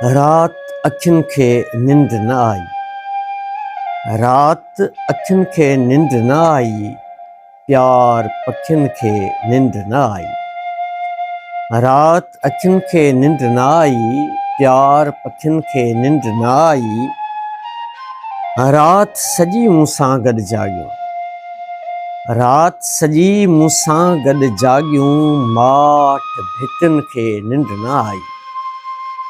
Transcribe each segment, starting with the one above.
रात अखियुनि खे निंड न आई, रात अखियुनि खे निंड न आई, प्यार पखियुनि खे निंड न आई। रात अखियुनि खे निंड न आई, प्यार पखियुनि खे निंड न आई। रात सॼी मूंसां गॾु जागियूं, रात सॼी मूंसां गॾु जागियूं, माठ भितियुनि खे निंड न आई।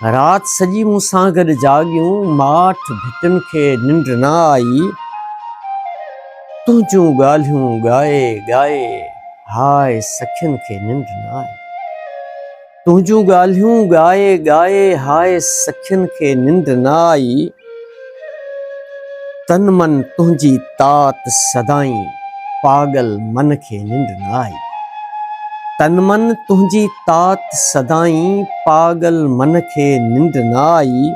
रात सॼी मूंसां गॾु जागियूं, माठ भितियुनि खे निंड न आई। तुंहिंजूं ॻाल्हियूं ॻाए ॻाए हाय सखियुनि खे निंड न आई। तुंहिंजूं ॻाल्हियूं ॻाए ॻाए हाय सखियुनि खे निंड न आई। तन मन तुंहिंजी तात सदाईं, पागल मन खे निंड न आई। तन मन तुंहिंजी तात सदाईं, पागल मन खे निंड न आई।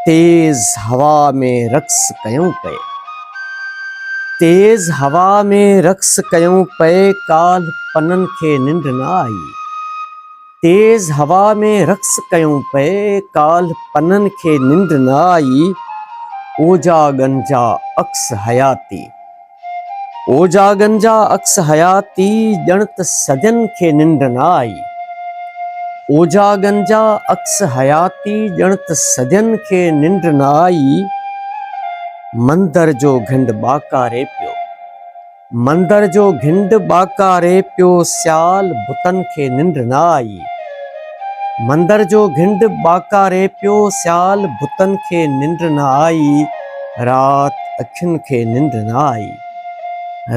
तेज़ हवा में रक़्स कयूं पए, तेज़ हवा में रक़्स कयूं पए, काल्ह पननि खे निंड न आई। तेज़ हवा में रक़्स कयूं पए, काल्ह पननि खे निंड न आई। ओजागनि जा अक्स हयाती, ओजागनि जा अक्स हयाती, ॼण त सजन खे निंड न आई। ओजागनि जा अक्स हयाती, ॼण त सजन खे निंड न आई। मंदर जो घिंड ॿाकारे पियो, मंदर जो घिंड ॿाकारे पियो, सियाल बुतनि खे निंड न आई। मंदर जो घिंड ॿाकारे पियो, सियाल बुतनि खे निंड न आई। रात अखियुनि खे निंड न आई,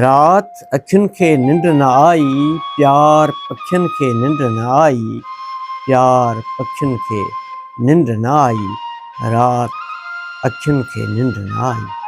रात अखियुनि खे निंड न आई, प्यार पखियुनि खे निंड न आई। प्यार पखियुनि खे निंड न आई, रात अखियुनि खे निंड न आई।